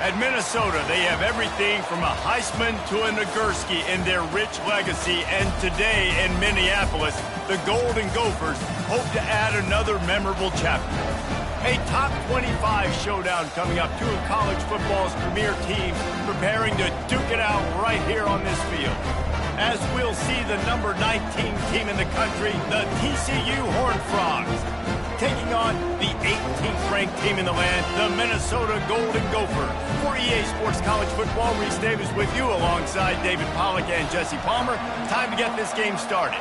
At Minnesota, they have everything from a Heisman to a Nagurski in their rich legacy, and today in Minneapolis, the Golden Gophers hope to add another memorable chapter. A top 25 showdown coming up, two of college football's premier teams preparing to duke it out right here on this field. As we'll see the number 19 team in the country, the TCU Horned Frogs, taking on the 18th ranked team in the land, the Minnesota Golden Gophers. For EA Sports College Football, Reese Davis with you alongside David Pollack and Jesse Palmer. Time to get this game started.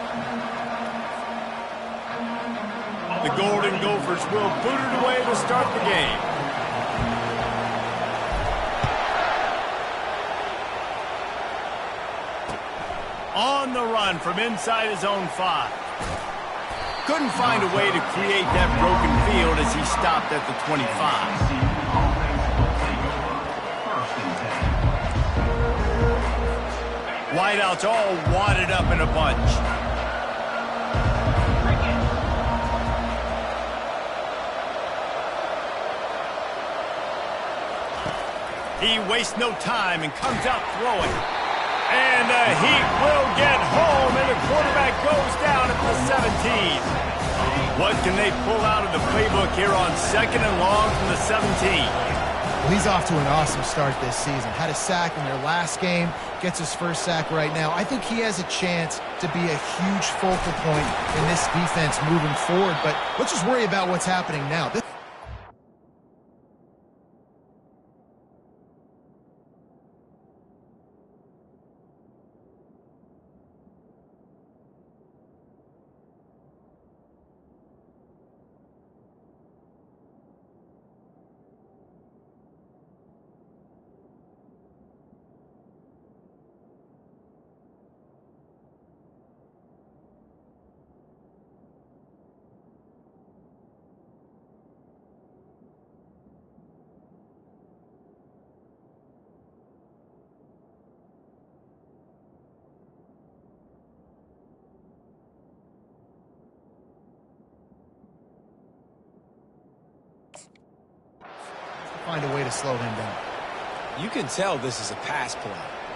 The Golden Gophers will boot it away to start the game. On the run from inside his own 5. Couldn't find a way to create that broken field as he stopped at the 25. Wideouts all wadded up in a bunch. He wastes no time and comes out throwing. And the heat will get home, and the quarterback goes down at the 17. What can they pull out of the playbook here on 2nd and long from the 17? Well, he's off to an awesome start this season. Had a sack in their last game, gets his first sack right now. I think he has a chance to be a huge focal point in this defense moving forward, but let's just worry about what's happening now. Find a way to slow him down. You can tell this is a pass play.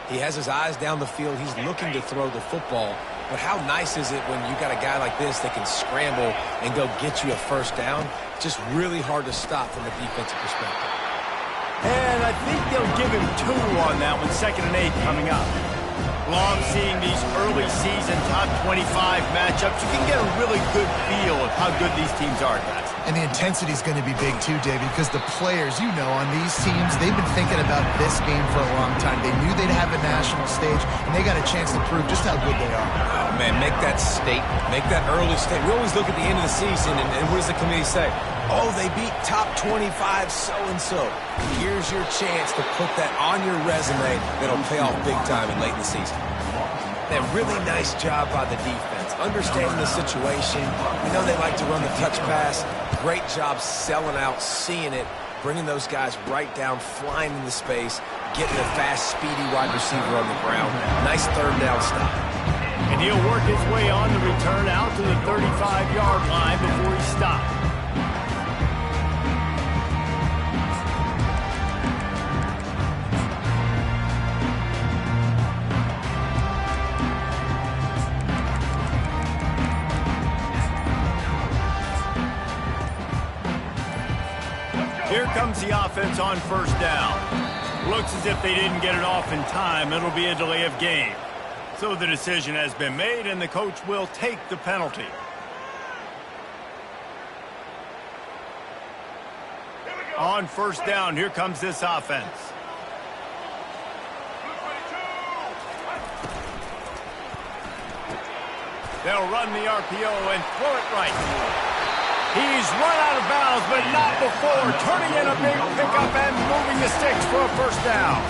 He has his eyes down the field. He's looking to throw the football. But how nice is it when you got a guy like this that can scramble and go get you a first down? Just really hard to stop from a defensive perspective. And I think they'll give him 2 on that one, 2nd and 8 coming up. Love seeing these early season top 25 matchups. You can get a really good feel of how good these teams are, guys. And the intensity is going to be big too, David, because the players, you know, on these teams, they've been thinking about this game for a long time. They knew they'd have a national stage, and they got a chance to prove just how good they are. Oh, man, make that statement. Make that early statement. We always look at the end of the season, and what does the committee say? Oh, they beat top 25 so-and-so. Here's your chance to put that on your resume that'll pay off big time and late in the season. A really nice job by the defense, understanding the situation. We know they like to run the touch pass. Great job selling out, seeing it, bringing those guys right down, flying into space, getting a fast, speedy wide receiver on the ground. Nice 3rd down stop. And he'll work his way on the return out to the 35-yard line before he stops. Here comes the offense on 1st down. Looks as if they didn't get it off in time. It'll be a delay of game. So the decision has been made, and the coach will take the penalty. On 1st down, here comes this offense. They'll run the RPO and throw it right. He's run out of bounds, but not before turning in a big pickup and moving the sticks for a 1st down.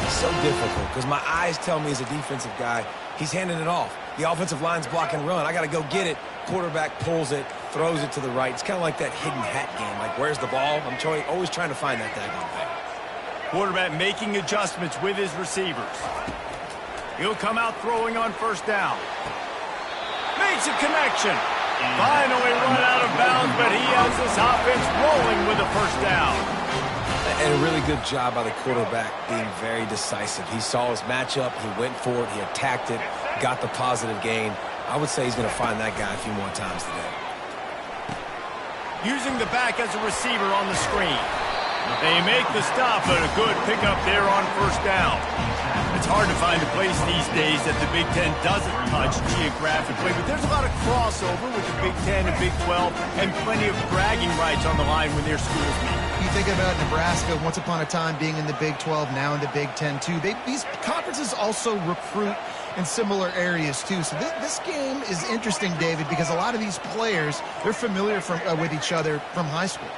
It's so difficult because my eyes tell me as a defensive guy, he's handing it off. The offensive line's block and run. I got to go get it. Quarterback pulls it, throws it to the right. It's kind of like that hidden hat game. Like, where's the ball? I'm always trying to find that daggone thing. Quarterback making adjustments with his receivers. He'll come out throwing on 1st down. Makes a connection. Finally run out of bounds, but he has this offense rolling with a 1st down. And And a really good job by the quarterback being very decisive. He saw his matchup, he went for it, he attacked it, got the positive gain. I would say he's going to find that guy a few more times today. Using the back as a receiver on the screen. They make the stop, but a good pickup there on first down. It's hard to find a place these days that the Big Ten doesn't touch geographically, but there's a lot of crossover with the Big Ten and Big 12 and plenty of bragging rights on the line when their schools meet. You think about Nebraska, once upon a time being in the Big 12, now in the Big 10 too. These conferences also recruit in similar areas too. So this game is interesting, David, because a lot of these players, they're familiar with each other from high school.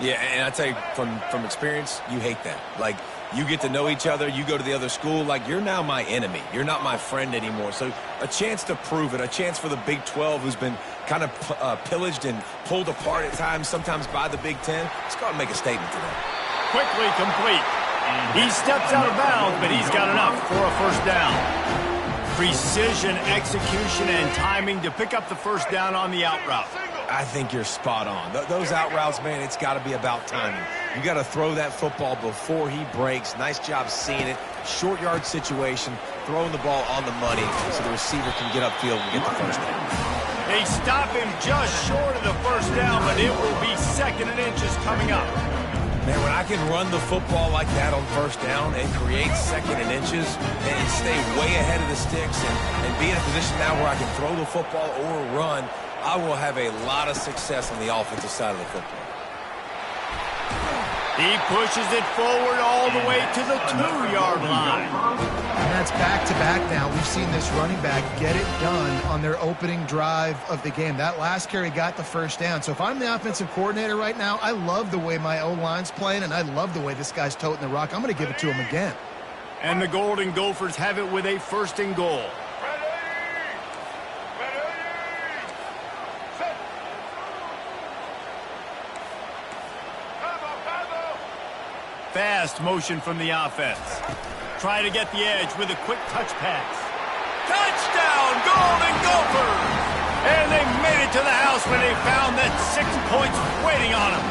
Yeah, and I tell you, from experience, you hate that. Like, you get to know each other, you go to the other school, like, you're now my enemy. You're not my friend anymore. So a chance to prove it, a chance for the Big 12, who's been kind of pillaged and pulled apart at times, sometimes by the Big 10. Let's go out and make a statement today. Quickly complete. He steps out of bounds, but he's got enough for a first down. Precision, execution, and timing to pick up the first down on the out route. I think you're spot on. Those out routes, man, it's got to be about timing. You got to throw that football before he breaks. Nice job seeing it. Short yard situation, throwing the ball on the money so the receiver can get upfield and get the first down. They stop him just short of the first down, but it will be 2nd and inches coming up. Man, when I can run the football like that on first down and create 2nd and inches and stay way ahead of the sticks and be in a position now where I can throw the football or run, I will have a lot of success on the offensive side of the football. He pushes it forward all the way to the 2-yard line. And that's back-to-back now. We've seen this running back get it done on their opening drive of the game. That last carry got the first down. So if I'm the offensive coordinator right now, I love the way my O-line's playing, and I love the way this guy's toting the rock. I'm going to give it to him again. And the Golden Gophers have it with a 1st and goal. Fast motion from the offense. Try to get the edge with a quick touch pass. Touchdown, Golden Gophers! And they made it to the house when they found that 6 points waiting on them.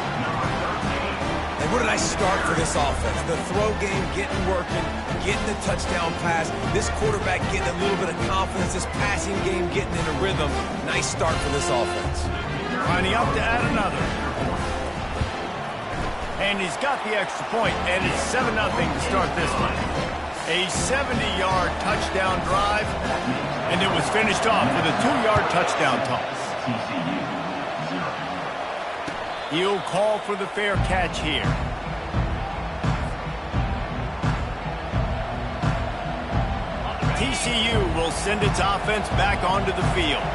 And what did I start for this offense? The throw game getting working, getting the touchdown pass. This quarterback getting a little bit of confidence. This passing game getting in a rhythm. Nice start for this offense. Lining up to add another. And he's got the extra point, and it's 7-0 to start this one. A 70-yard touchdown drive, and it was finished off with a 2-yard touchdown toss. He'll call for the fair catch here. TCU will send its offense back onto the field.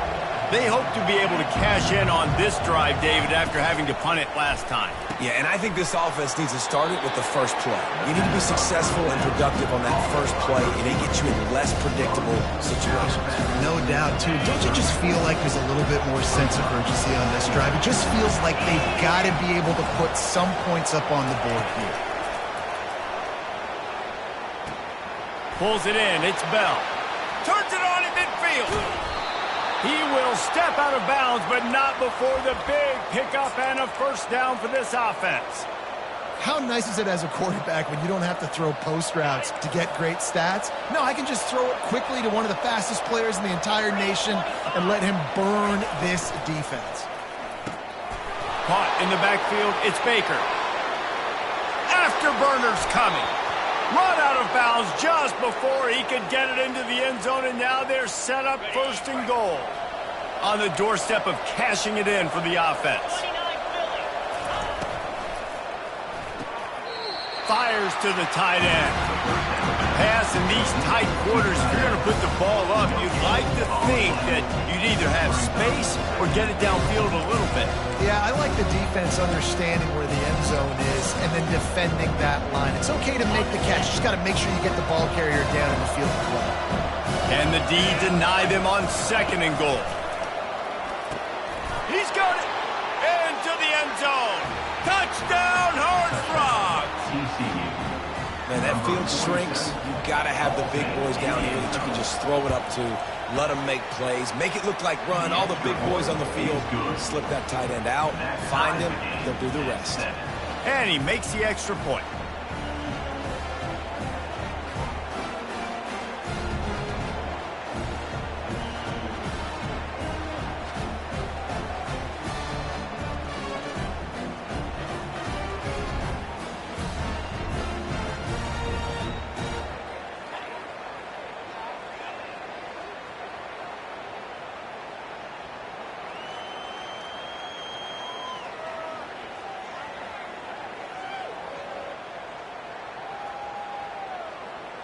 They hope to be able to cash in on this drive, David, after having to punt it last time. Yeah, and I think this offense needs to start it with the first play. You need to be successful and productive on that first play, and it gets you in less predictable situations. No doubt, too. Don't you just feel like there's a little bit more sense of urgency on this drive? It just feels like they've got to be able to put some points up on the board here. Pulls it in. It's Bell. Turns it on in midfield. He will step out of bounds, but not before the big pickup and a first down for this offense. How nice is it as a quarterback when you don't have to throw post routes to get great stats? No, I can just throw it quickly to one of the fastest players in the entire nation and let him burn this defense. Caught in the backfield, it's Baker. Afterburners coming. Run out of bounds just before he could get it into the end zone, and now they're set up 1st and goal. On the doorstep of cashing it in for the offense. Fires to the tight end. Pass in these tight quarters. If you're going to put the ball up, you'd like to think that you'd either have space or get it downfield a little bit. Yeah, I like the defense understanding where the end zone is and then defending that line. It's okay to make the catch. You just got to make sure you get the ball carrier down in the field of play. And the D deny them on 2nd and goal. He's got it into the end zone. Touchdown, Horned Frogs. Man, that field shrinks. You've got to have the big boys down here that you can just throw it up to, let them make plays, make it look like run. All the big boys on the field, slip that tight end out, find him, they'll do the rest. And he makes the extra point.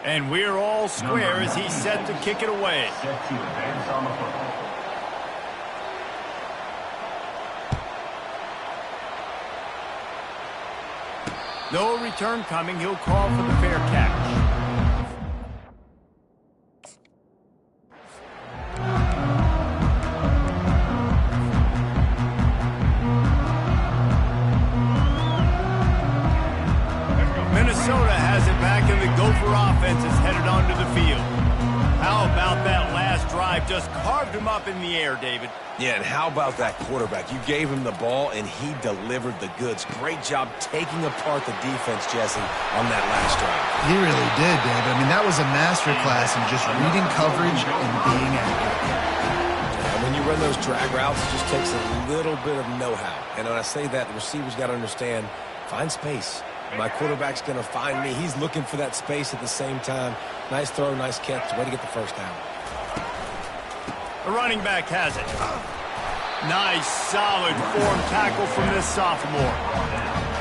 And we're all square as he's set to kick it away. Set to advance on the football. No return coming. He'll call for the fair catch. Minnesota has it back, and the Gopher offense is headed onto the field. How about that last drive? Just carved him up in the air, David. Yeah, and how about that quarterback? You gave him the ball, and he delivered the goods. Great job taking apart the defense, Jesse, on that last drive. He really did, David. I mean, that was a masterclass in just reading coverage and being accurate. And when you run those drag routes, it just takes a little bit of know-how. And when I say that, the receivers got to understand, find space. My quarterback's going to find me. He's looking for that space at the same time. Nice throw, nice catch. Way to get the first down. The running back has it. Nice, solid form tackle from this sophomore.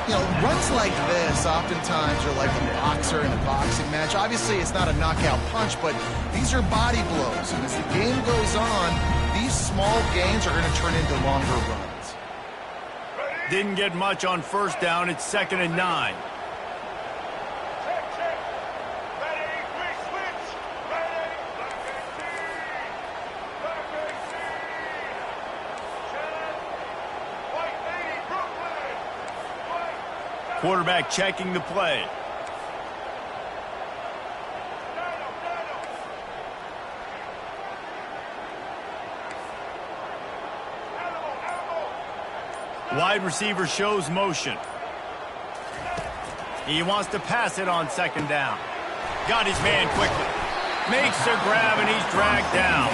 You know, runs like this oftentimes are like a boxer in a boxing match. Obviously, it's not a knockout punch, but these are body blows. And as the game goes on, these small gains are going to turn into longer runs. Didn't get much on first down. It's 2nd and 9. Quarterback checking the play. Wide receiver shows motion. He wants to pass it on 2nd down. Got his man quickly. Makes a grab, and he's dragged down.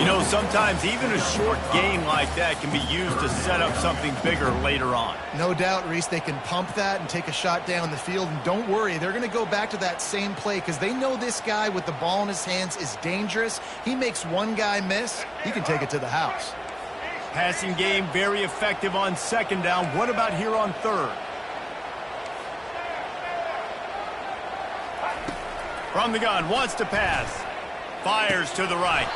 You know, sometimes even a short gain like that can be used to set up something bigger later on. No doubt, Reese, they can pump that and take a shot down the field. And don't worry, they're going to go back to that same play because they know this guy with the ball in his hands is dangerous. He makes one guy miss, he can take it to the house. Passing game very effective on 2nd down. What about here on 3rd? From the gun, wants to pass. Fires to the right.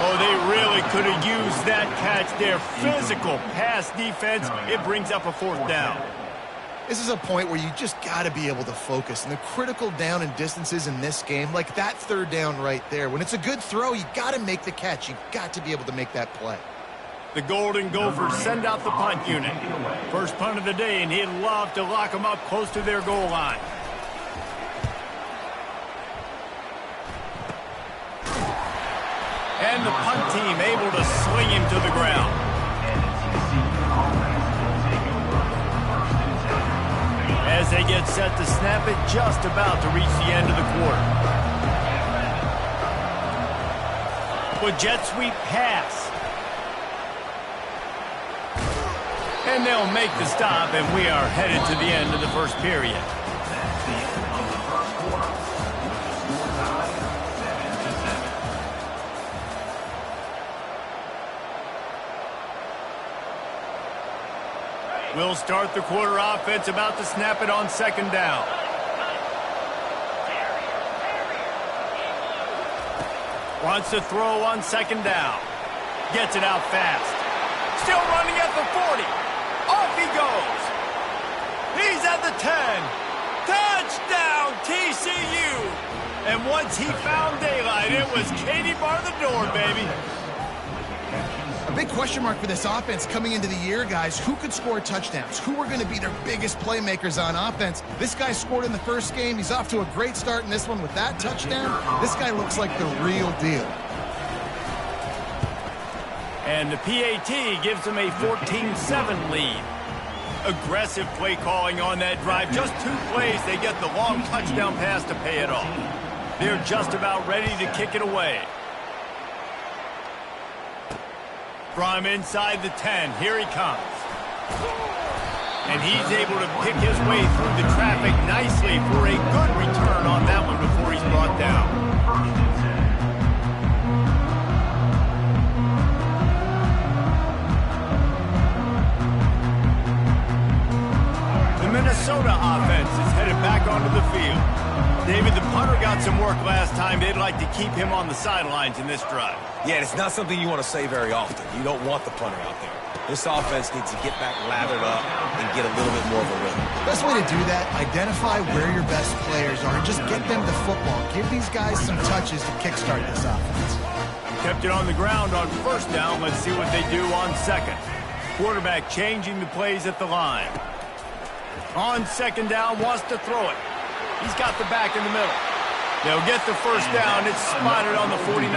Oh, they really could have used that catch there. Physical pass defense. It brings up a 4th down. This is a point where you just got to be able to focus. And the critical down and distances in this game, like that 3rd down right there, when it's a good throw, you got to make the catch. You got to be able to make that play. The Golden Gophers send out the punt unit. First punt of the day, and he'd love to lock them up close to their goal line. And the punt team able to sling him to the ground. As they get set to snap it, just about to reach the end of the quarter. With jet sweep pass. And they'll make the stop, and we are headed to the end of the first period. We'll start the quarter offense, about to snap it on 2nd down. Wants to throw on 2nd down. Gets it out fast. Still running at the 40. Off he goes. He's at the 10. Touchdown, TCU. And once he found daylight, it was Katie bar the door, baby. A big question mark for this offense coming into the year, guys. Who could score touchdowns? Who are going to be their biggest playmakers on offense? This guy scored in the first game. He's off to a great start in this one with that touchdown. This guy looks like the real deal. And the PAT gives them a 14-7 lead. Aggressive play calling on that drive. Just 2 plays, they get the long touchdown pass to pay it off. They're just about ready to kick it away. From inside the 10, here he comes. And he's able to pick his way through the traffic nicely for a good return on that one before he's brought down. The Minnesota offense is headed back onto the field. David, the Hunter got some work last time. They'd like to keep him on the sidelines in this drive. Yeah, it's not something you want to say very often. You don't want the punter out there. This offense needs to get back lathered up and get a little bit more of a rhythm. Best way to do that, identify where your best players are and just get them the football. Give these guys some touches to kickstart this offense. Kept it on the ground on first down. Let's see what they do on second. Quarterback changing the plays at the line. On second down, wants to throw it. He's got the back in the middle. They'll get the first down. It's spotted on the 49.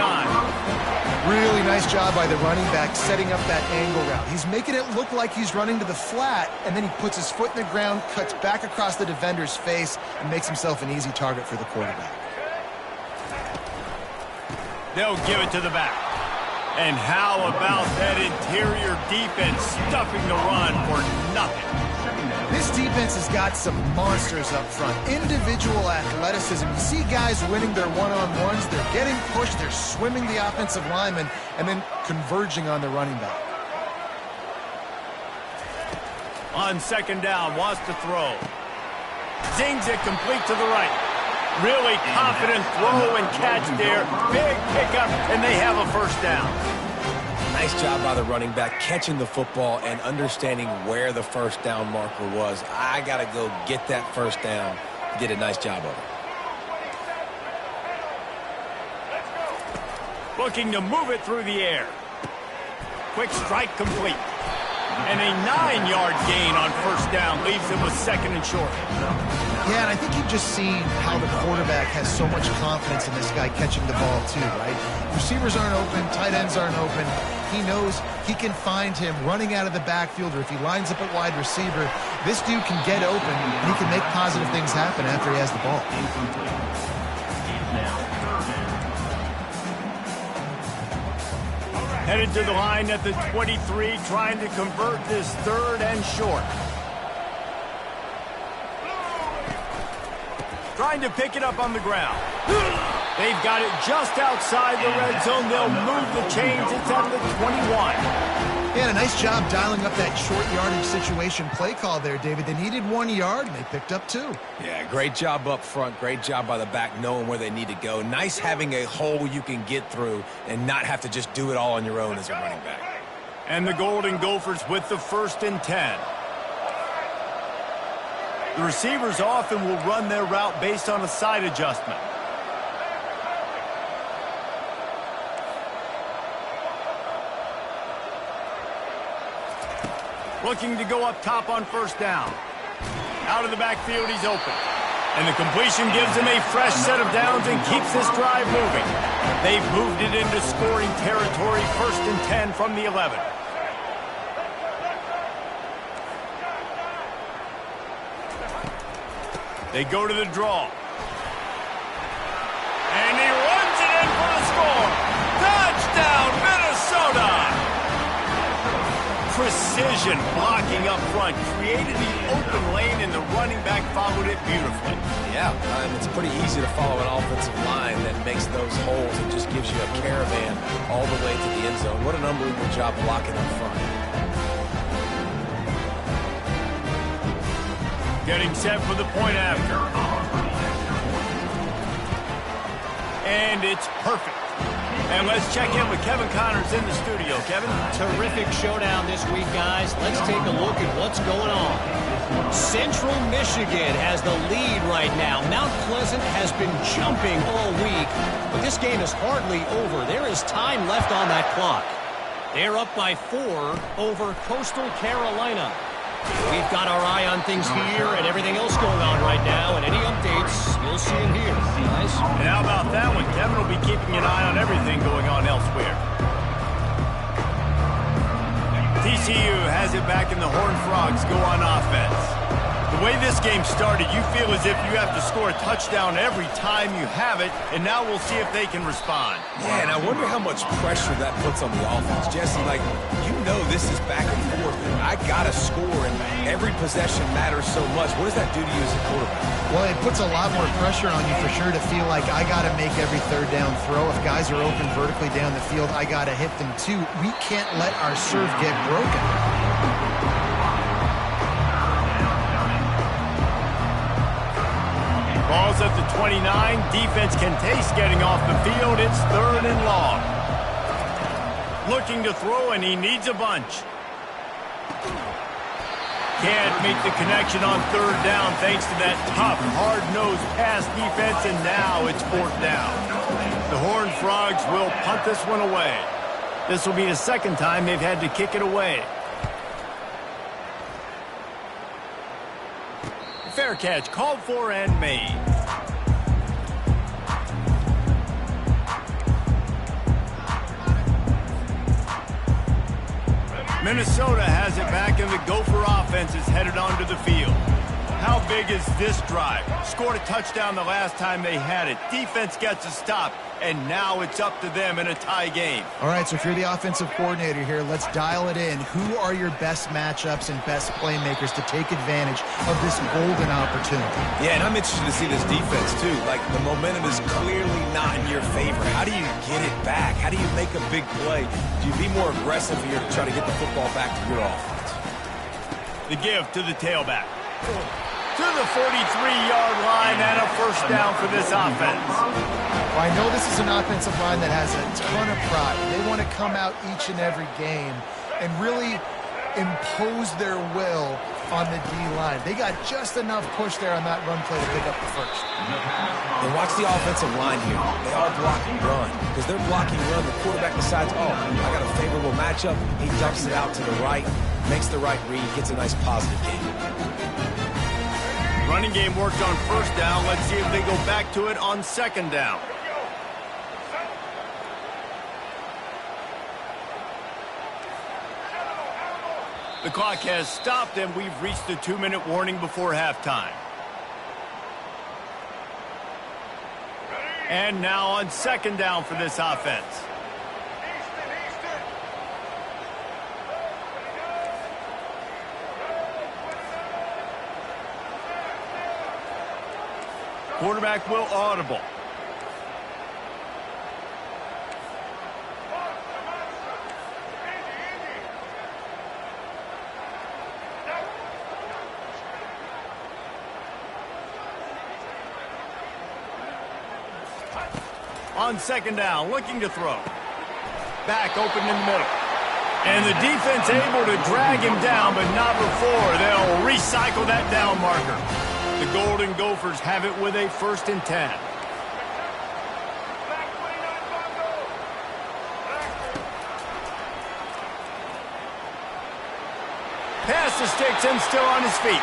Really nice job by the running back setting up that angle route. He's making it look like he's running to the flat, and then he puts his foot in the ground, cuts back across the defender's face, and makes himself an easy target for the quarterback. They'll give it to the back. And how about that interior defense stuffing the run for nothing? This defense has got some monsters up front. Individual athleticism. You see guys winning their one-on-ones. They're getting pushed. They're swimming the offensive lineman and then converging on the running back. On second down, wants to throw. Zings it complete to the right. Really confident throw and catch there. Big pickup, and they have a first down. Nice job by the running back catching the football and understanding where the first down marker was. I got to go get that first down. He did a nice job of it. Looking to move it through the air. Quick strike complete. And a 9-yard gain on first down leaves him with second and short. Yeah, and I think you've just seen how the quarterback has so much confidence in this guy catching the ball too, right? Receivers aren't open, tight ends aren't open. He knows he can find him running out of the backfield, or if he lines up at wide receiver, this dude can get open, and he can make positive things happen after he has the ball. Headed to the line at the 23, trying to convert this third and short. Trying to pick it up on the ground. They've got it just outside the red zone. They'll move the chains. It's at the 21. Yeah, a nice job dialing up that short yardage situation play call there, David. They needed 1 yard, and they picked up 2. Yeah, great job up front. Great job by the back knowing where they need to go. Nice having a hole you can get through and not have to just do it all on your own as a running back. And the Golden Gophers with the 1st and 10. The receivers often will run their route based on a side adjustment. Looking to go up top on first down. Out of the backfield, he's open. And the completion gives him a fresh set of downs and keeps this drive moving. They've moved it into scoring territory, 1st and 10 from the 11. They go to the draw. And he runs it in for the score. Touchdown, Minnesota! Precision blocking up front. Created the open lane, and the running back followed it beautifully. Yeah, it's pretty easy to follow an offensive line that makes those holes and just gives you a caravan all the way to the end zone. What an unbelievable job blocking up front. Getting set for the point after. And it's perfect. And let's check in with Kevin Connors in the studio. Kevin? Terrific showdown this week, guys. Let's take a look at what's going on. Central Michigan has the lead right now. Mount Pleasant has been jumping all week, but this game is hardly over. There is time left on that clock. They're up by 4 over Coastal Carolina. We've got our eye on things here and everything else going on right now, and any updates, you'll see them here, guys. And how about that one? Kevin will be keeping an eye on everything going on elsewhere. TCU has it back, and the Horned Frogs go on offense. The way this game started, you feel as if you have to score a touchdown every time you have it, and now we'll see if they can respond. Yeah, and I wonder how much pressure that puts on the offense. Jesse, like, you know this is back and forth. I got to score, and every possession matters so much. What does that do to you as a quarterback? Well, it puts a lot more pressure on you for sure to feel like I got to make every third down throw. If guys are open vertically down the field, I got to hit them too. We can't let our serve get broken. Ball's at the 29. Defense can taste getting off the field. It's 3rd and long. Looking to throw, and he needs a bunch. Can't make the connection on 3rd down thanks to that tough, hard-nosed pass defense, and now it's 4th down. The Horned Frogs will punt this one away. This will be the 2nd time they've had to kick it away. Fair catch called for and made. Minnesota has it back, and the Gopher offense is headed onto the field. How big is this drive? Scored a touchdown the last time they had it. Defense gets a stop, and now it's up to them in a tie game. All right, so if you're the offensive coordinator here, let's dial it in. Who are your best matchups and best playmakers to take advantage of this golden opportunity? Yeah, and I'm interested to see this defense, too. Like, the momentum is clearly not in your favor. How do you get it back? How do you make a big play? Do you be more aggressive here to try to get the football back to your offense? The give to the tailback. To the 43-yard line and a 1st down for this offense. Well, I know this is an offensive line that has a ton of pride. They want to come out each and every game and really impose their will on the D-line. They got just enough push there on that run play to pick up the 1st. And watch the offensive line here. They are blocking run. Because they're blocking run, the quarterback decides, oh, I got a favorable matchup. He dumps it out to the right, makes the right read, gets a nice positive game. Running game worked on 1st down. Let's see if they go back to it on 2nd down. The clock has stopped, and we've reached the 2-minute warning before halftime. And now on 2nd down for this offense. Quarterback will audible. On 2nd down, looking to throw. Back open in the middle. And the defense able to drag him down, but not before. They'll recycle that down marker. The Golden Gophers have it with a 1st and 10. Pass the sticks and still on his feet.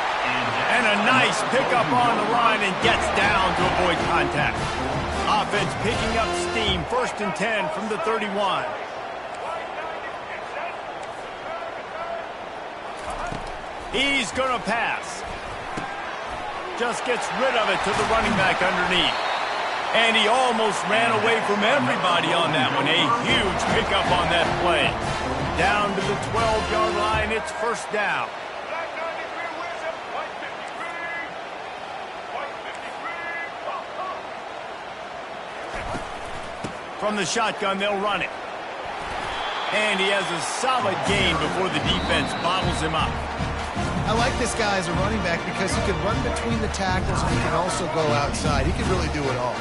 And a nice pickup on the line and gets down to avoid contact. Offense picking up steam. 1st and 10 from the 31. He's going to pass. Just gets rid of it to the running back underneath. And he almost ran away from everybody on that one. A huge pickup on that play. Down to the 12-yard line, it's 1st down. From the shotgun, they'll run it. And he has a solid gain before the defense bottles him up. I like this guy as a running back because he can run between the tackles and he can also go outside. He can really do it all.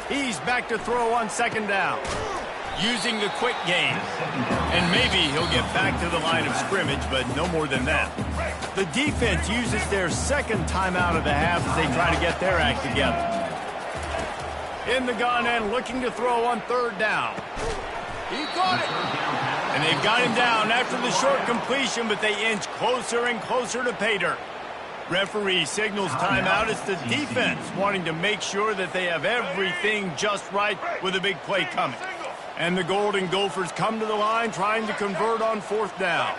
He's back to throw on 2nd down. Using the quick game. And maybe he'll get back to the line of scrimmage, but no more than that. The defense uses their 2nd timeout of the half as they try to get their act together. In the gun and looking to throw on 3rd down. He caught it. And they've got him down after the short completion, but they inch closer and closer to pay dirt. Referee signals timeout. It's the defense wanting to make sure that they have everything just right with a big play coming. And the Golden Gophers come to the line trying to convert on 4th down.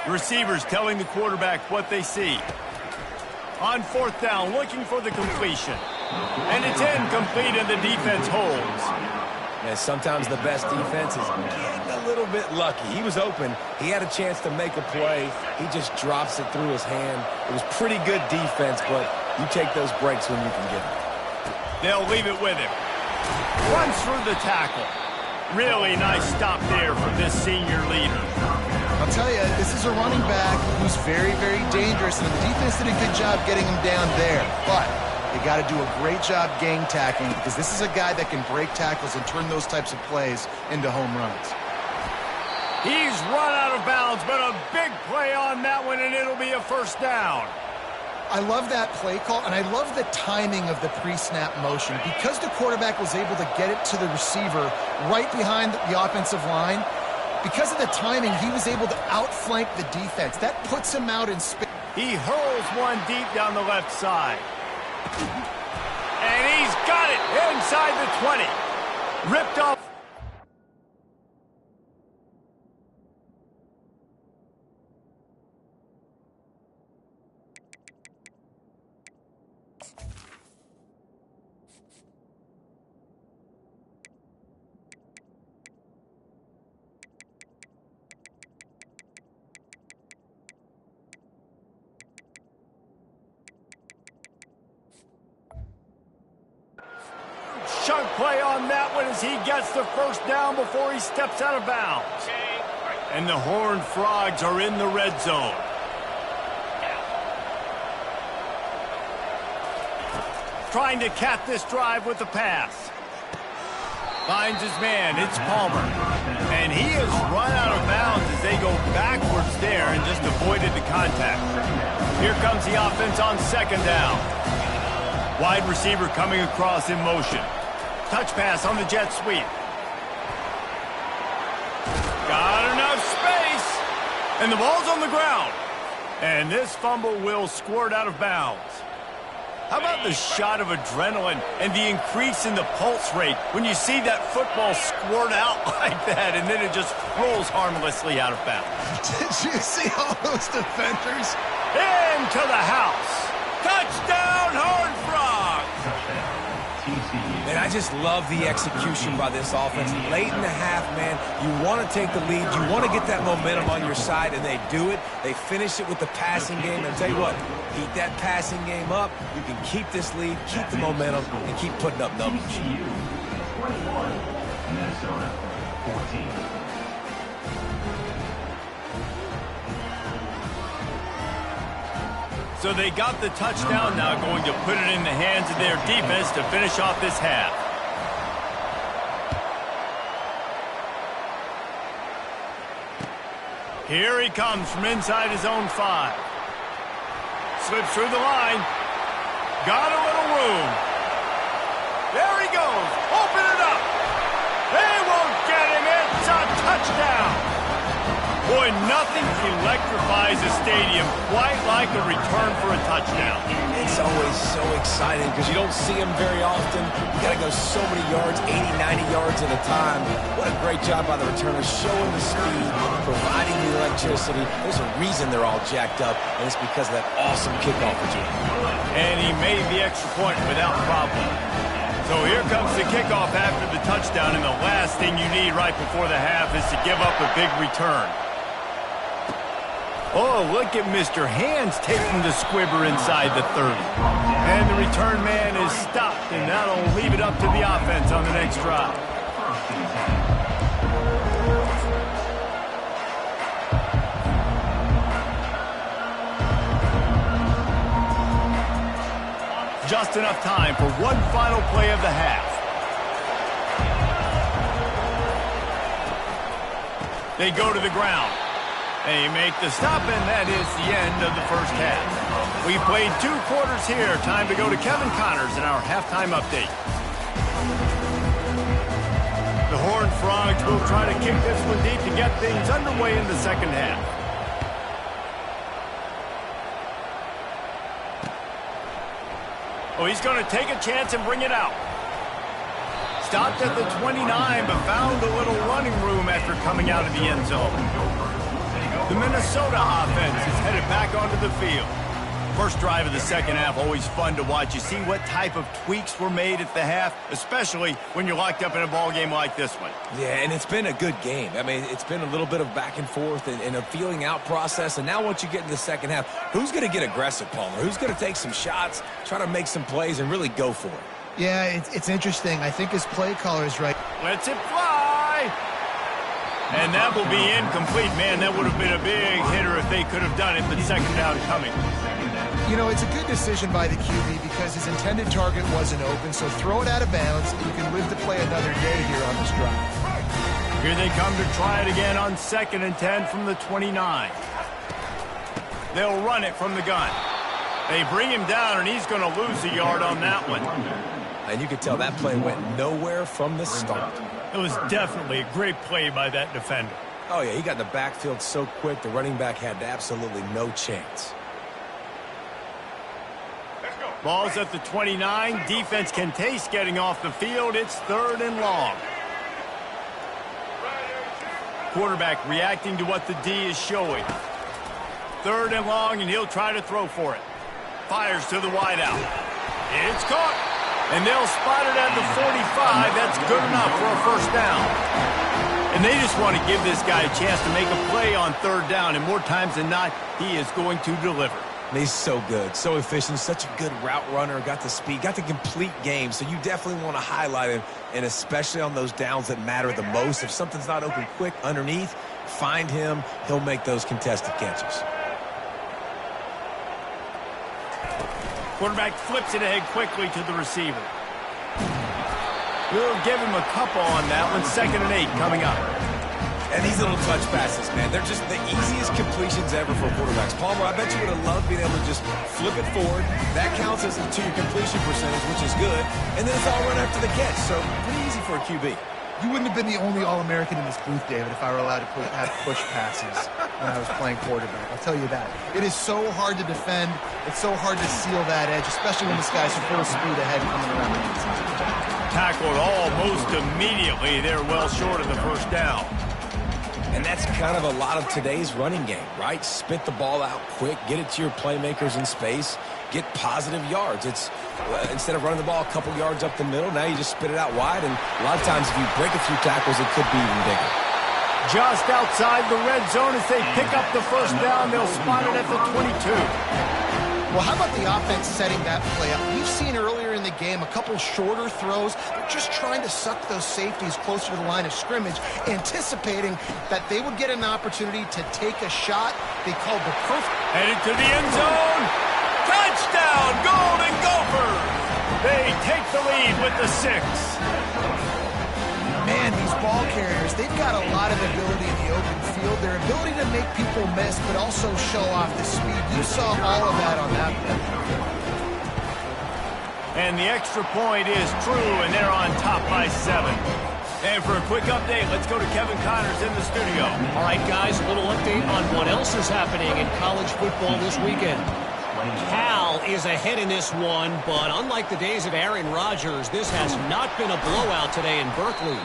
Receivers telling the quarterback what they see. On 4th down, looking for the completion. And it's incomplete, and the defense holds. And sometimes the best defense is getting a little bit lucky. He was open. He had a chance to make a play. He just drops it through his hand. It was pretty good defense, but you take those breaks when you can get them. They'll leave it with him. Runs through the tackle. Really nice stop there from this senior leader. I'll tell you, this is a running back who's very, very dangerous, and the defense did a good job getting him down there. But they got to do a great job gang tackling, because this is a guy that can break tackles and turn those types of plays into home runs. He's run out of bounds, but a big play on that one, and it'll be a first down. I love that play call, and I love the timing of the pre-snap motion. Because the quarterback was able to get it to the receiver right behind the offensive line, because of the timing, he was able to outflank the defense. That puts him out in space. He hurls one deep down the left side. And he's got it inside the 20. Ripped off. Chunk play on that one as he gets the first down before he steps out of bounds. And the Horned Frogs are in the red zone. Trying to cap this drive with the pass. Finds his man, it's Palmer. And he has run out of bounds as they go backwards there and just avoided the contact. Here comes the offense on second down. Wide receiver coming across in motion. Touch pass on the jet sweep. Got enough space. And the ball's on the ground. And this fumble will squirt out of bounds. How about the shot of adrenaline and the increase in the pulse rate when you see that football squirt out like that and then it just rolls harmlessly out of bounds? Did you see all those defenders? Into the house. Touchdown, Horned Frogs! And I just love the execution by this offense. Late in the half, man, you want to take the lead. You want to get that momentum on your side, and they do it. They finish it with the passing game. And I'll tell you what, keep that passing game up. You can keep this lead, keep the momentum, and keep putting up numbers. TCU 21, Minnesota 14. So they got the touchdown, now going to put it in the hands of their defense to finish off this half. Here he comes from inside his own 5. Slips through the line. Got a little room. There he goes. Open it up. They won't get him. It's a touchdown. Boy, nothing electrifies a stadium quite like a return for a touchdown. It's always so exciting because you don't see them very often. You got to go so many yards, 80, 90 yards at a time. What a great job by the returners, showing the speed, providing the electricity. There's a reason they're all jacked up, and it's because of that awesome kickoff return. And he made the extra point without problem. So here comes the kickoff after the touchdown, and the last thing you need right before the half is to give up a big return. Oh, look at Mr. Hands taking the squibber inside the 30. And the return man is stopped, and that'll leave it up to the offense on the next drive. Just enough time for one final play of the half. They go to the ground. They make the stop, and that is the end of the first half. We played 2 quarters here. Time to go to Kevin Connors in our halftime update. The Horned Frogs will try to kick this one deep to get things underway in the second half. Oh, he's going to take a chance and bring it out. Stopped at the 29, but found a little running room after coming out of the end zone. The Minnesota offense is headed back onto the field. First drive of the second half, always fun to watch. You see what type of tweaks were made at the half, especially when you're locked up in a ball game like this one. Yeah, and it's been a good game. I mean, it's been a little bit of back and forth and a feeling out process. And now once you get into the second half, who's going to get aggressive, Palmer? Who's going to take some shots, try to make some plays, and really go for it? Yeah, it's interesting. I think his play caller is right. Lets it fly. And that will be incomplete. Man, that would have been a big hitter if they could have done it, but second down coming. You know, it's a good decision by the QB because his intended target wasn't open, so throw it out of bounds, and you can live to play another day here on this drive. Here they come to try it again on 2nd and 10 from the 29. They'll run it from the gun. They bring him down, and he's going to lose a yard on that one. And you could tell that play went nowhere from the start. It was definitely a great play by that defender. Oh, yeah, he got in the backfield so quick, the running back had absolutely no chance. Ball's at the 29. Defense can taste getting off the field. It's 3rd and long. Quarterback reacting to what the D is showing. 3rd and long, and he'll try to throw for it. Fires to the wideout. It's caught. And they'll spot it at the 45. That's good enough for a first down. And they just want to give this guy a chance to make a play on 3rd down. And more times than not, he is going to deliver. He's so good, so efficient, such a good route runner, got the speed, got the complete game. So you definitely want to highlight him, and especially on those downs that matter the most. If something's not open quick underneath, find him. He'll make those contested catches. Quarterback flips it ahead quickly to the receiver. We'll give him a couple on that one. 2nd and 8 coming up. And these little touch passes, man, they're just the easiest completions ever for quarterbacks. Palmer, I bet you would have loved being able to just flip it forward. That counts as to your completion percentage, which is good. And then it's all run after the catch, so pretty easy for a QB. You wouldn't have been the only All-American in this booth, David, if I were allowed to have push passes when I was playing quarterback. I'll tell you that. It is so hard to defend. It's so hard to seal that edge, especially when this guy's full speed ahead coming around the inside. Tackled almost immediately. They're well short of the first down. And that's kind of a lot of today's running game, right? Spit the ball out quick, get it to your playmakers in space, get positive yards. It's instead of running the ball a couple yards up the middle, now you just spit it out wide, and a lot of times if you break a few tackles, it could be even bigger. Just outside the red zone as they pick up the first down. They'll spot it at the 22. Well, how about the offense setting that play up? We've seen earlier in the game a couple shorter throws. They're just trying to suck those safeties closer to the line of scrimmage, anticipating that they would get an opportunity to take a shot. They called the perfect. Headed to the end zone. Touchdown, Golden Gophers! They take the lead with the 6. Man, these ball carriers, they've got a lot of ability in the open field. Their ability to make people miss, but also show off the speed. You saw all of that on that play. And the extra point is true, and they're on top by 7. And for a quick update, let's go to Kevin Connors in the studio. All right, guys, a little update on what else is happening in college football this weekend. Cal is ahead in this one, but unlike the days of Aaron Rodgers, this has not been a blowout today in Berkeley.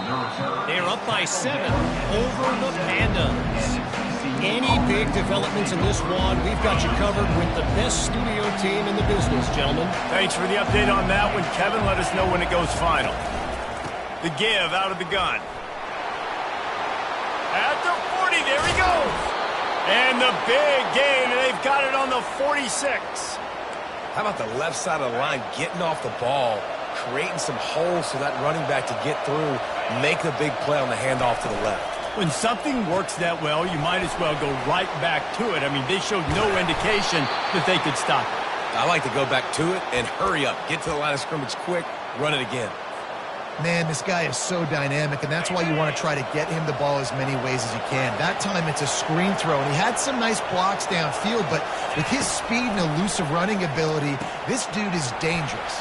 They're up by 7 over the Pandas. Any big developments in this one, we've got you covered with the best studio team in the business, gentlemen. Thanks for the update on that one, Kevin. Let us know when it goes final. The give out of the gun. At the 40, there he goes. And the big gain, and they've got it on the 46. How about the left side of the line getting off the ball, creating some holes for that running back to get through, make the big play on the handoff to the left. When something works that well, you might as well go right back to it. I mean, they showed no indication that they could stop it. I like to go back to it and hurry up, get to the line of scrimmage quick, run it again. Man, this guy is so dynamic, and that's why you want to try to get him the ball as many ways as you can. That time it's a screen throw, and he had some nice blocks downfield, but with his speed and elusive running ability, this dude is dangerous.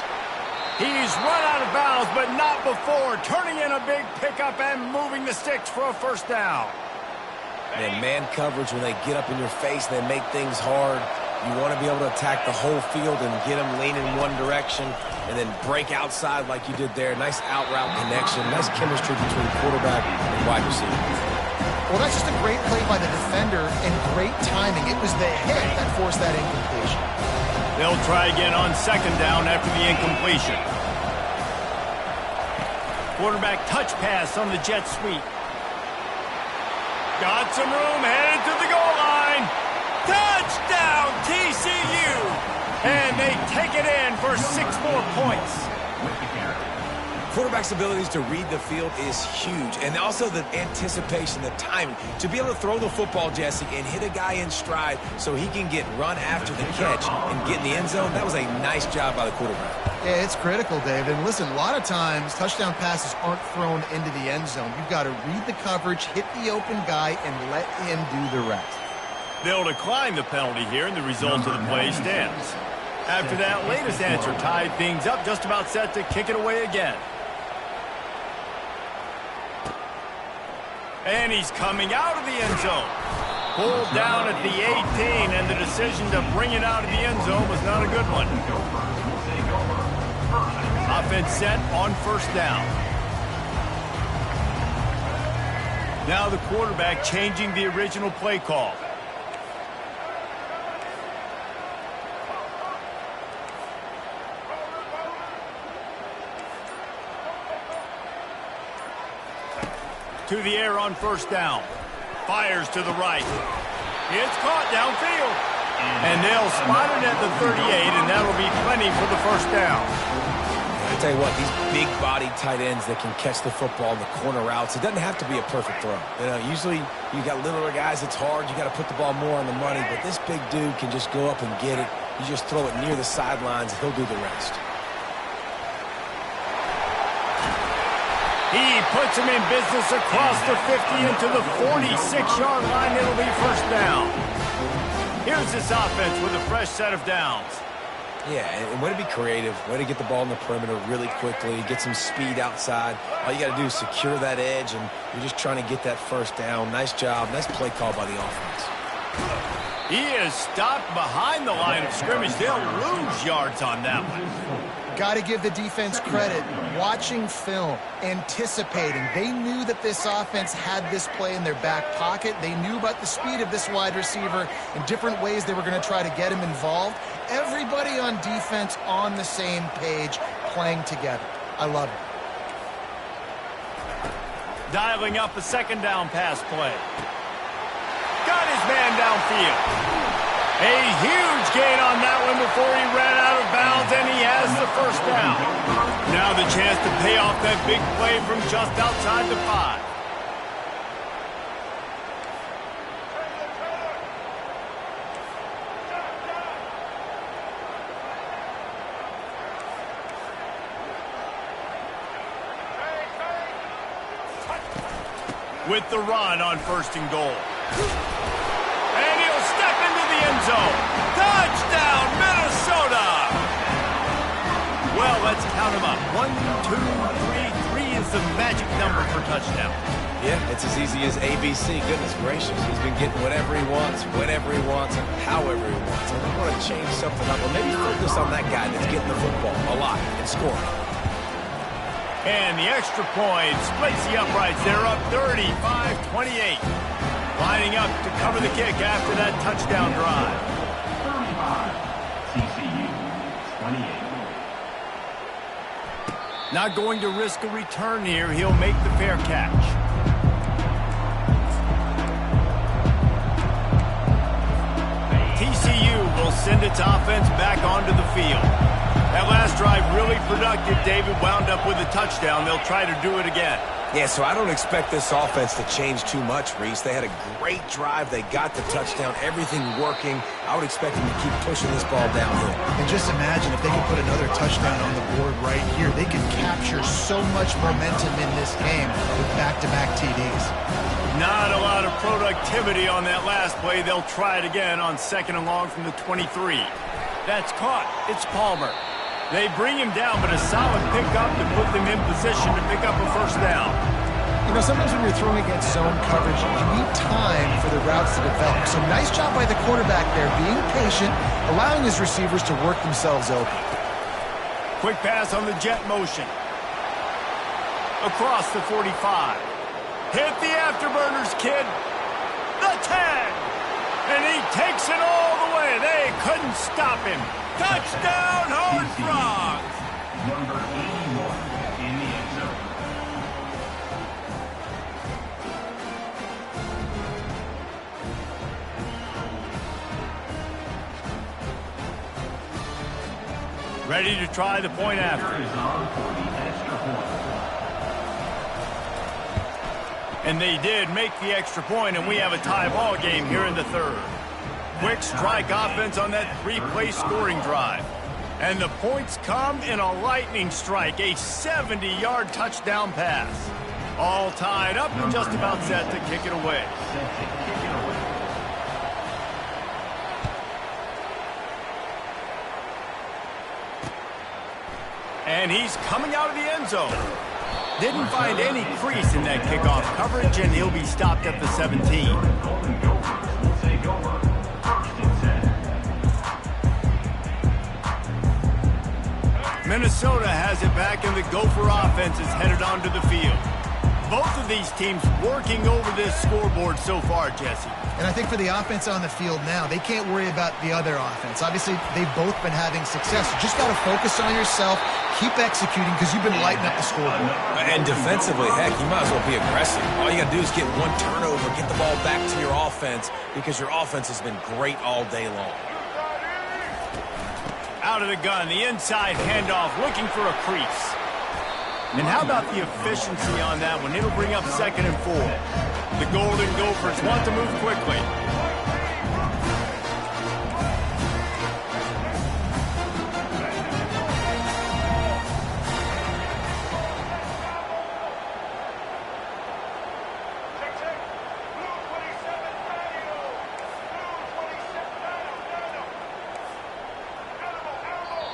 He's run out of bounds, but not before, turning in a big pickup and moving the sticks for a first down. And man coverage, when they get up in your face, they make things hard. You want to be able to attack the whole field and get them leaning one direction and then break outside like you did there. Nice out-route connection. Nice chemistry between quarterback and wide receiver. Well, that's just a great play by the defender and great timing. It was the hit that forced that incompletion. They'll try again on second down after the incompletion. Quarterback touch pass on the jet sweep. Got some room, headed to the goal line. Touchdown, TCU! And they take it in for 6 more points. Quarterback's abilities to read the field is huge. And also the anticipation, the timing. To be able to throw the football, Jesse, and hit a guy in stride so he can get run after the catch and get in the end zone, that was a nice job by the quarterback. Yeah, it's critical, David. And listen, a lot of times touchdown passes aren't thrown into the end zone. You've got to read the coverage, hit the open guy, and let him do the rest. They'll decline the penalty here, and the result of the play stands. After that latest answer tied things up, just about set to kick it away again. And he's coming out of the end zone. Pulled down at the 18, and the decision to bring it out of the end zone was not a good one. Offense set on first down. Now the quarterback changing the original play call. To the air on first down. Fires to the right. It's caught downfield. And they'll spot it at the 38, and that'll be plenty for the first down. I tell you what, these big-bodied tight ends that can catch the football in the corner routes, it doesn't have to be a perfect throw. You know, usually you got littler guys, it's hard. You got to put the ball more on the money, but this big dude can just go up and get it. You just throw it near the sidelines, he'll do the rest. He puts him in business across the 50 into the 46-yard line. It'll be first down. Here's this offense with a fresh set of downs. Yeah, and way to be creative, way to get the ball in the perimeter really quickly, get some speed outside. All you got to do is secure that edge, and you're just trying to get that first down. Nice job. Nice play call by the offense. He is stopped behind the line of scrimmage. They'll lose yards on that one. Got to give the defense credit. Watching film, anticipating. They knew that this offense had this play in their back pocket. They knew about the speed of this wide receiver and different ways they were going to try to get him involved. Everybody on defense on the same page, playing together. I love it. Dialing up a second down pass play. Got his man downfield. A huge gain on that one before he ran out of bounds, and he has the first down. Now the chance to pay off that big play from just outside the 5. With the run on first and goal. And he'll step into the end zone. Touchdown, Minnesota! Well, let's count them up. 1, 2, 3. 3 is the magic number for touchdown. Yeah, it's as easy as ABC. Goodness gracious. He's been getting whatever he wants, whenever he wants, and however he wants. And I want to change something up, or maybe focus on that guy that's getting the football a lot and scoring. And the extra point splits the uprights. They're up 35-28. Lining up to cover the kick after that touchdown drive. 35. TCU 28. Not going to risk a return here. He'll make the fair catch. TCU will send its offense back onto the field. That last drive really productive. David wound up with a touchdown. They'll try to do it again. Yeah, so I don't expect this offense to change too much, Reese. They had a great drive. They got the touchdown. Everything working. I would expect them to keep pushing this ball downhill. And just imagine if they could put another touchdown on the board right here. They could capture so much momentum in this game with back-to-back TDs. Not a lot of productivity on that last play. They'll try it again on second and long from the 23. That's caught. It's Palmer. They bring him down, but a solid pickup to put them in position to pick up a first down. You know, sometimes when you're throwing against zone coverage, you need time for the routes to develop. So nice job by the quarterback there, being patient, allowing his receivers to work themselves open. Quick pass on the jet motion. Across the 45. Hit the afterburners, kid. The 10. And he takes it all the way. They couldn't stop him. Touchdown, Horned Frogs! Number 81 in the end zone. Ready to try the point after. And they did make the extra point, and we have a tie ball game here in the third. Quick strike offense on that three-play scoring drive. And the points come in a lightning strike, a 70-yard touchdown pass. All tied up and just about set to kick it away. And he's coming out of the end zone. Didn't find any crease in that kickoff coverage, and he'll be stopped at the 17. Minnesota has it back, and the Gopher offense is headed onto the field. Both of these teams working over this scoreboard so far, Jesse. And I think for the offense on the field now, they can't worry about the other offense. Obviously, they've both been having success. You just got to focus on yourself, keep executing, because you've been lighting up the scoreboard. And defensively, heck, you might as well be aggressive. All you got to do is get one turnover, get the ball back to your offense, because your offense has been great all day long. Out of the gun, the inside handoff, looking for a crease. And how about the efficiency on that one? It'll bring up 2nd and 4. The Golden Gophers want to move quickly.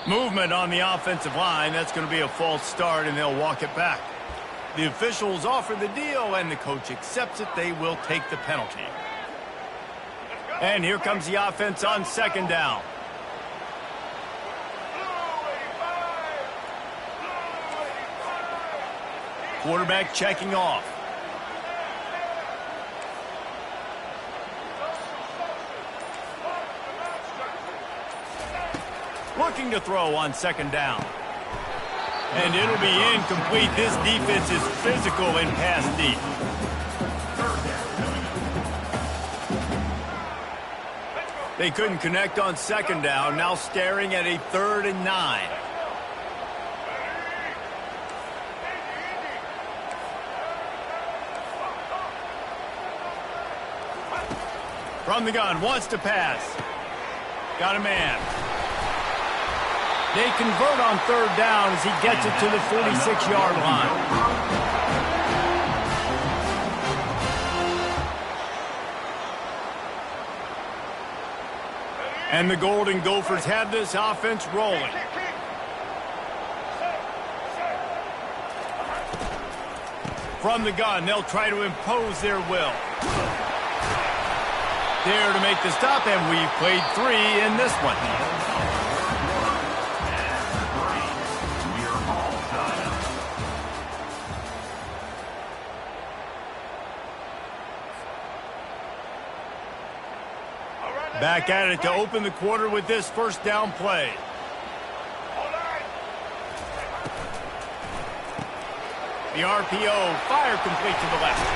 Movement on the offensive line. That's going to be a false start, and they'll walk it back. The officials offer the deal, and the coach accepts it. They will take the penalty. And here comes the offense on 2nd down. Quarterback checking off. Looking to throw on 2nd down. And it'll be incomplete. This defense is physical and pass deep. They couldn't connect on 2nd down. Now staring at a 3rd and 9. From the gun, wants to pass. Got a man. They convert on 3rd down as he gets it to the 46-yard line. And the Golden Gophers have this offense rolling. From the gun, they'll try to impose their will. There to make the stop, and we've played 3 in this one. Back at it to open the quarter with this 1st down play. The RPO, fire complete to the left.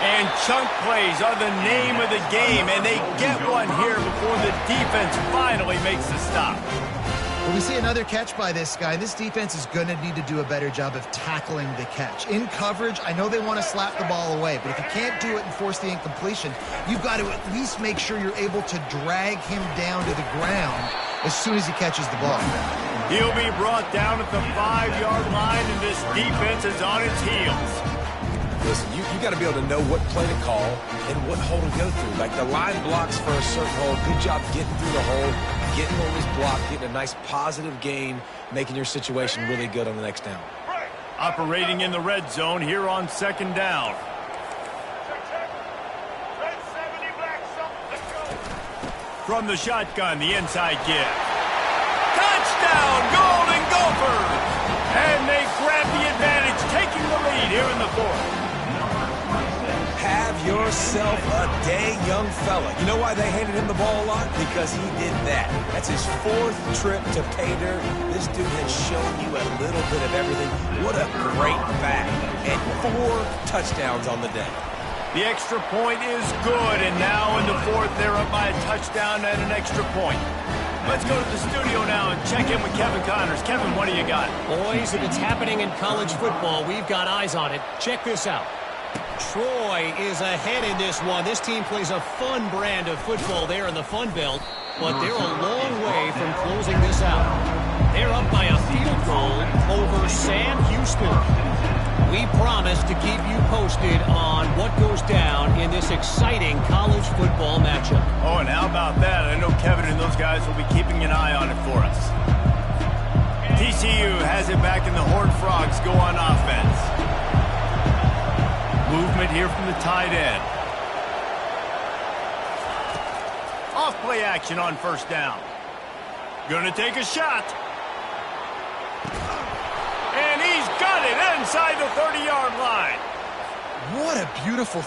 And chunk plays are the name of the game, and they get one here before the defense finally makes the stop. Well, we see another catch by this guy. This defense is going to need to do a better job of tackling the catch. In coverage, I know they want to slap the ball away, but if you can't do it and force the incompletion, you've got to at least make sure you're able to drag him down to the ground as soon as he catches the ball. He'll be brought down at the 5-yard line, and this defense is on its heels. Listen, you got to be able to know what play to call and what hole to go through. Like the line blocks for a certain hole. Good job getting through the hole, getting over his block, getting a nice positive gain, making your situation really good on the next down. Operating in the red zone here on 2nd down. From the shotgun, the inside give. Touchdown, Golden Gophers! And they grab the advantage, taking the lead here in the 4th. Have yourself a day, young fella. You know why they handed him the ball a lot? Because he did that. That's his 4th trip to pay dirt. This dude has shown you a little bit of everything. What a great back. And 4 touchdowns on the day. The extra point is good, and now in the 4th, they're up by a touchdown and an extra point. Let's go to the studio now and check in with Kevin Connors. Kevin, what do you got? Boys, if it's happening in college football, we've got eyes on it. Check this out. Troy is ahead in this one. This team plays a fun brand of football there in the Fun Belt, but they're a long way from closing this out. They're up by a field goal over Sam Houston. We promise to keep you posted on what goes down in this exciting college football matchup. Oh, and how about that? I know Kevin and those guys will be keeping an eye on it for us. TCU has it back, and the Horned Frogs go on offense. Movement here from the tight end. Off play action on 1st down. Gonna take a shot. And he's got it inside the 30-yard line. What a beautiful...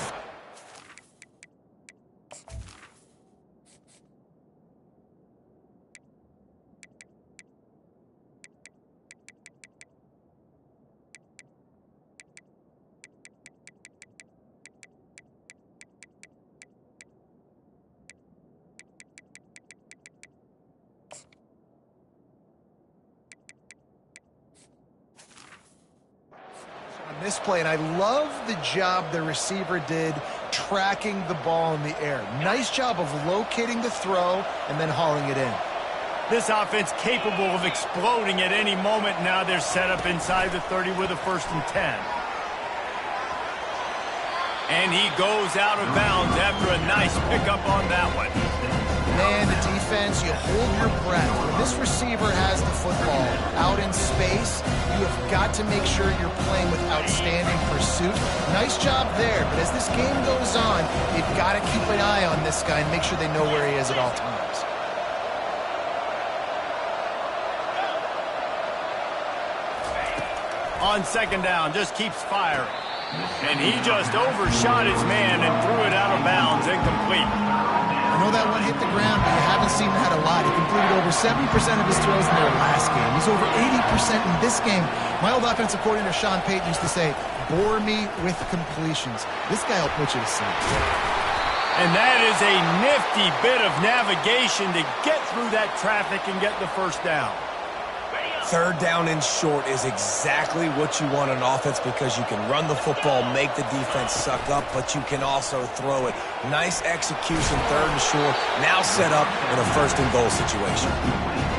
this play, and I love the job the receiver did tracking the ball in the air. Nice job of locating the throw and then hauling it in. This offense capable of exploding at any moment. Now they're set up inside the 30 with a 1st and 10. And he goes out of bounds after a nice pickup on that one. Man, the defense, you hold your breath. When this receiver has the football out in space, you have got to make sure you're playing with outstanding pursuit. Nice job there, but as this game goes on, you've got to keep an eye on this guy and make sure they know where he is at all times. On 2nd down, just keeps firing. And he just overshot his man and threw it out of bounds, incomplete. I know that one hit the ground, but you haven't seen that a lot. He completed over 70% of his throws in their last game. He's over 80% in this game. My old offensive coordinator, Sean Payton, used to say, bore me with completions. This guy will put you to sleep. And that is a nifty bit of navigation to get through that traffic and get the 1st down. 3rd down and short is exactly what you want on offense because you can run the football, make the defense suck up, but you can also throw it. Nice execution, 3rd and short, now set up in a 1st and goal situation.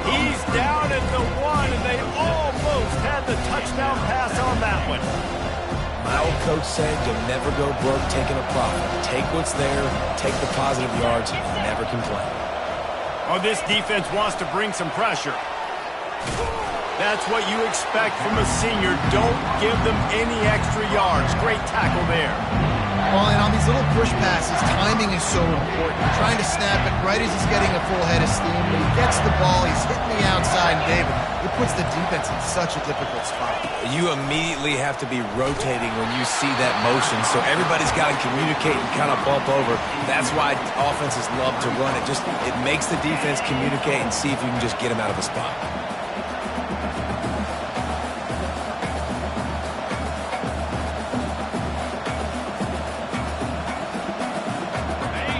He's down at the 1, and they almost had the touchdown pass on that one. My old coach said you'll never go broke taking a profit. Take what's there, take the positive yards, and never complain. Oh, this defense wants to bring some pressure. That's what you expect from a senior. Don't give them any extra yards. Great tackle there. Well, and on these little push passes, timing is so important. You're trying to snap it right as he's getting a full head of steam. When he gets the ball, he's hitting the outside, and David, it puts the defense in such a difficult spot. You immediately have to be rotating when you see that motion, so everybody's got to communicate and kind of bump over. That's why offenses love to run it. It makes the defense communicate and see if you can just get them out of a spot.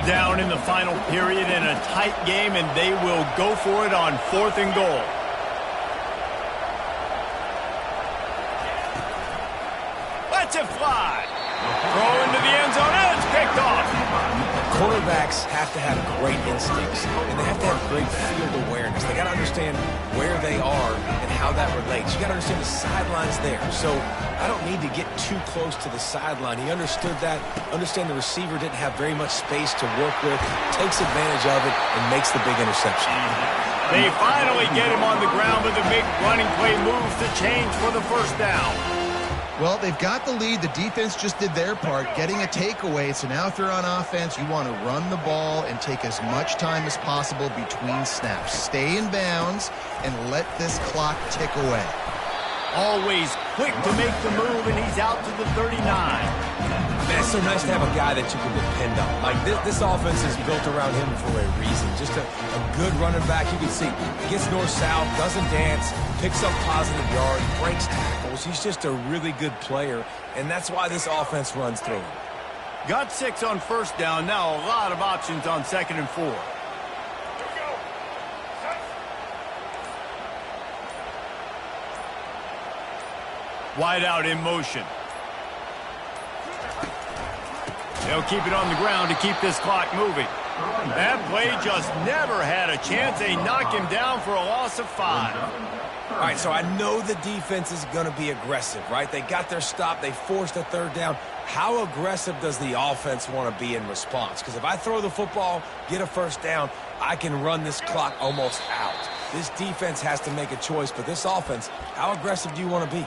Down in the final period in a tight game, and they will go for it on 4th and goal. Let's it fly. Throw into the end zone, and it's picked off. Quarterbacks have to have great instincts, and they have to have great field awareness. They got to understand where they are and how that relates. You got to understand the sidelines there. So I don't need to get too close to the sideline. He understood that. Understand the receiver didn't have very much space to work with, takes advantage of it, and makes the big interception. They finally get him on the ground with a big running play moves to change for the 1st down. Well, they've got the lead. The defense just did their part, getting a takeaway. So now if you're on offense, you want to run the ball and take as much time as possible between snaps. Stay in bounds and let this clock tick away. Always quick to make the move, and he's out to the 39. Man, it's so nice to have a guy that you can depend on. Like, this offense is built around him for a reason. Just a good running back. You can see he gets north-south, doesn't dance, picks up positive yards, breaks tackles. He's just a really good player, and that's why this offense runs through him. Got 6 on first down. Now a lot of options on 2nd and 4. Wide out in motion. They'll keep it on the ground to keep this clock moving. That play just never had a chance. They knock him down for a loss of 5. All right, so I know the defense is going to be aggressive, right? They got their stop. They forced a 3rd down. How aggressive does the offense want to be in response? Because if I throw the football, get a 1st down, I can run this clock almost out. This defense has to make a choice, but this offense, how aggressive do you want to be?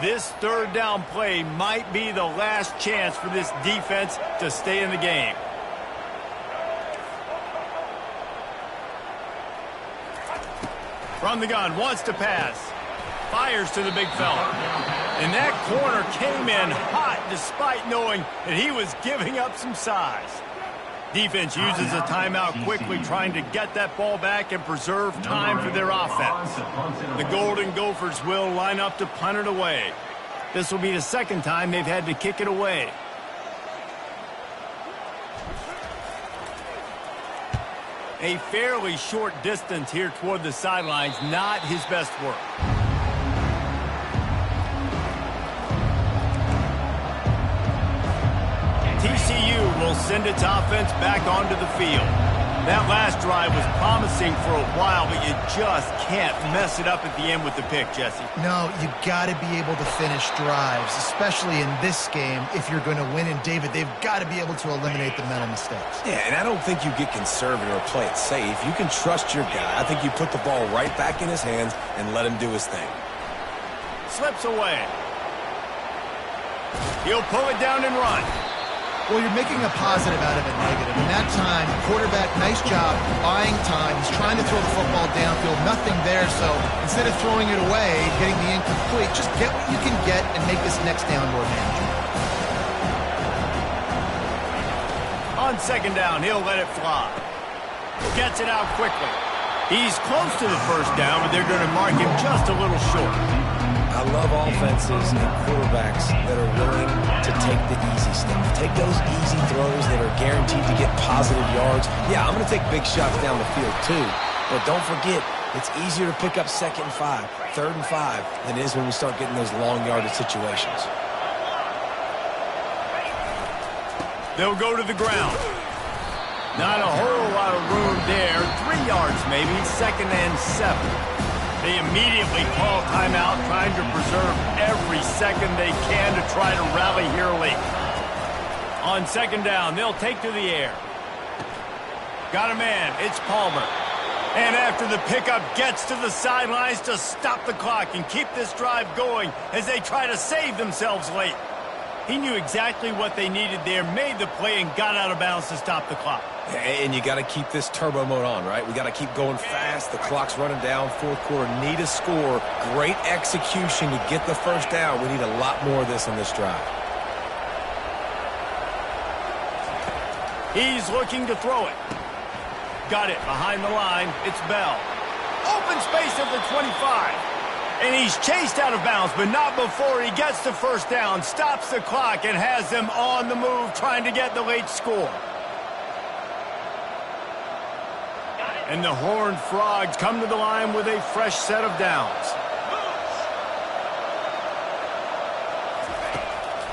This 3rd down play might be the last chance for this defense to stay in the game. From the gun, wants to pass. Fires to the big fella. And that corner came in hot despite knowing that he was giving up some size. Defense uses a timeout quickly, trying to get that ball back and preserve time for their offense. The Golden Gophers will line up to punt it away. This will be the 2nd time they've had to kick it away. A fairly short distance here toward the sidelines, not his best work. TCU will send its offense back onto the field. That last drive was promising for a while, but you just can't mess it up at the end with the pick, Jesse. No, you got to be able to finish drives, especially in this game if you're going to win. And, David, they've got to be able to eliminate the mental mistakes. Yeah, and I don't think you get conservative or play it safe. You can trust your guy. I think you put the ball right back in his hands and let him do his thing. Slips away. He'll pull it down and run. Well, you're making a positive out of a negative. And that time, quarterback, nice job buying time. He's trying to throw the football downfield. Nothing there, so instead of throwing it away, getting the incomplete, just get what you can get and make this next down more manageable. On 2nd down, he'll let it fly. Gets it out quickly. He's close to the 1st down, but they're going to mark him just a little short. I love offenses and quarterbacks that are willing to take the easy stuff. Take those easy throws that are guaranteed to get positive yards. Yeah, I'm going to take big shots down the field too. But don't forget, it's easier to pick up 2nd and 5, 3rd and 5 than it is when we start getting those long yardage situations. They'll go to the ground. Not a whole lot of room there. 3 yards maybe, 2nd and 7. They immediately call timeout, trying to preserve every second they can to try to rally here late. On 2nd down, they'll take to the air. Got a man. It's Palmer. And after the pickup, gets to the sidelines to stop the clock and keep this drive going as they try to save themselves late. He knew exactly what they needed there, made the play, and got out of bounds to stop the clock. And you got to keep this turbo mode on, right? We got to keep going fast. The clock's running down. 4th quarter, need a score. Great execution to get the 1st down. We need a lot more of this on this drive. He's looking to throw it. Got it behind the line. It's Bell. Open space at the 25. And he's chased out of bounds, but not before he gets the 1st down, stops the clock, and has them on the move trying to get the late score. And the Horned Frogs come to the line with a fresh set of downs.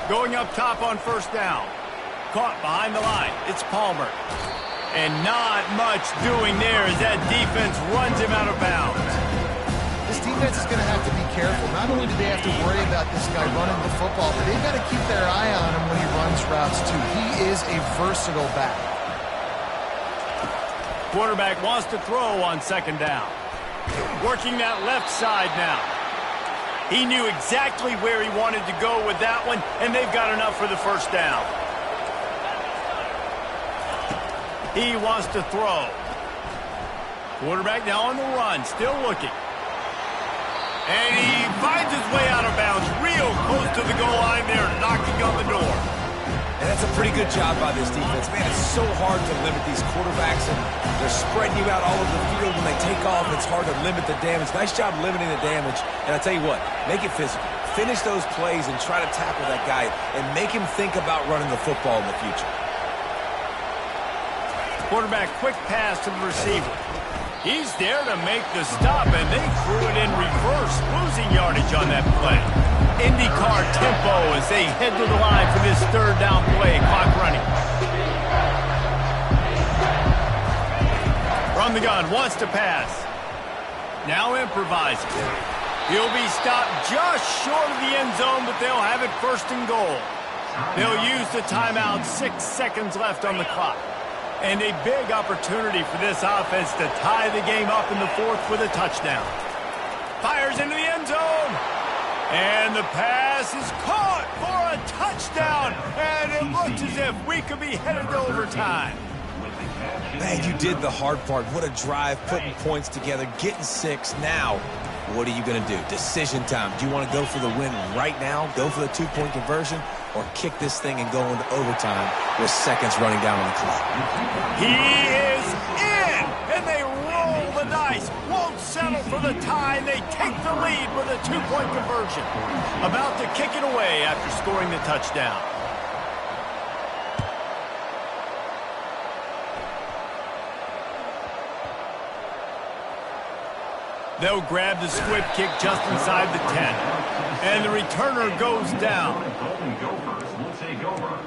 Going up top on 1st down. Caught behind the line. It's Palmer. And not much doing there as that defense runs him out of bounds. This defense is going to have to be careful. Not only do they have to worry about this guy running the football, but they've got to keep their eye on him when he runs routes too. He is a versatile back. Quarterback wants to throw on 2nd down. Working that left side now. He knew exactly where he wanted to go with that one, and they've got enough for the 1st down. He wants to throw. Quarterback now on the run, still looking. And he finds his way out of bounds real close to the goal line there, knocking on the door. And that's a pretty good job by this defense. Man, it's so hard to limit these quarterbacks, and they're spreading you out all over the field. When they take off, it's hard to limit the damage. Nice job limiting the damage. And I tell you what, make it physical. Finish those plays and try to tackle that guy and make him think about running the football in the future. Quarterback quick pass to the receiver. He's there to make the stop, and they threw it in reverse, losing yardage on that play. IndyCar tempo as they head to the line for this third down play. Clock running. From the gun, wants to pass. Now improvising. He'll be stopped just short of the end zone, but they'll have it first and goal. They'll use the timeout, 6 seconds left on the clock. And a big opportunity for this offense to tie the game up in the fourth with a touchdown. Fires into the end zone. And the pass is caught for a touchdown. And it looks as if we could be headed to overtime. Man, you did the hard part. What a drive, putting points together, getting 6. Now, what are you going to do? Decision time. Do you want to go for the win right now, go for the 2-point conversion, or kick this thing and go into overtime with seconds running down on the clock? He is in, and they roll the dice. Won't settle for the tie, and they take the lead with a 2-point conversion. About to kick it away after scoring the touchdown. They'll grab the squib kick just inside the 10. And the returner goes down. Golden Gophers will take over.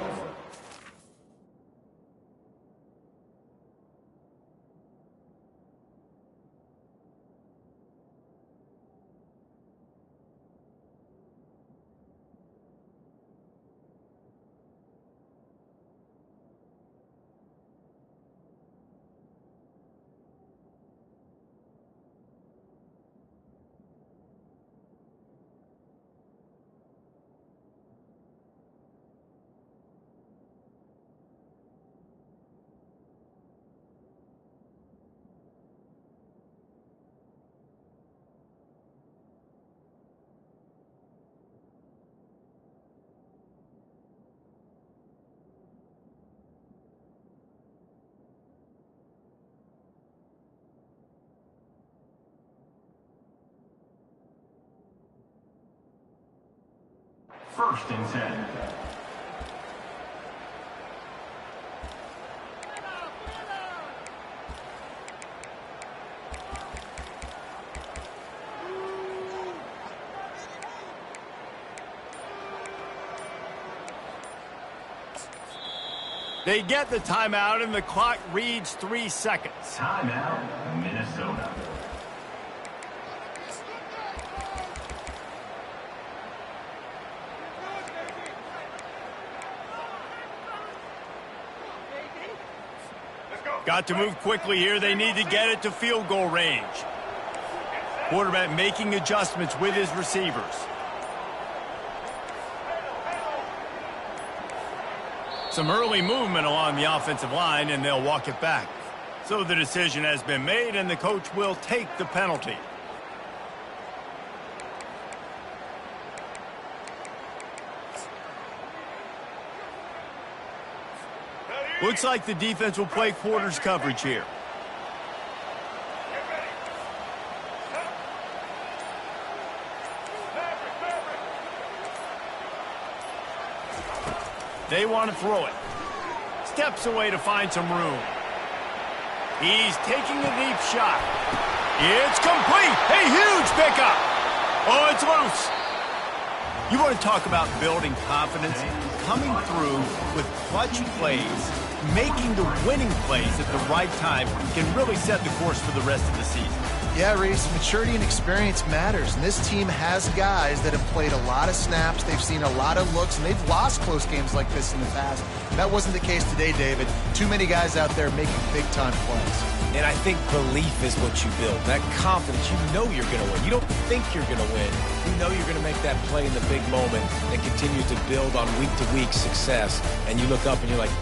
First and 10. They get the timeout, and the clock reads 3 seconds. Timeout, Minnesota. Got to move quickly here. They need to get it to field goal range. Quarterback making adjustments with his receivers. Some early movement along the offensive line, and they'll walk it back. So the decision has been made, and the coach will take the penalty. Looks like the defense will play quarters coverage here. They want to throw it. Steps away to find some room. He's taking a deep shot. It's complete. A huge pickup. Oh, it's loose. You want to talk about building confidence? Coming through with clutch plays, making the winning plays at the right time can really set the course for the rest of the season. Yeah, Reese, maturity and experience matters, and this team has guys that have played a lot of snaps, they've seen a lot of looks, and they've lost close games like this in the past. That wasn't the case today, David. Too many guys out there making big-time plays. And I think belief is what you build. That confidence, you know you're going to win. You don't think you're going to win. You know you're going to make that play in the big moment and continue to build on week-to-week success. And you look up and you're like,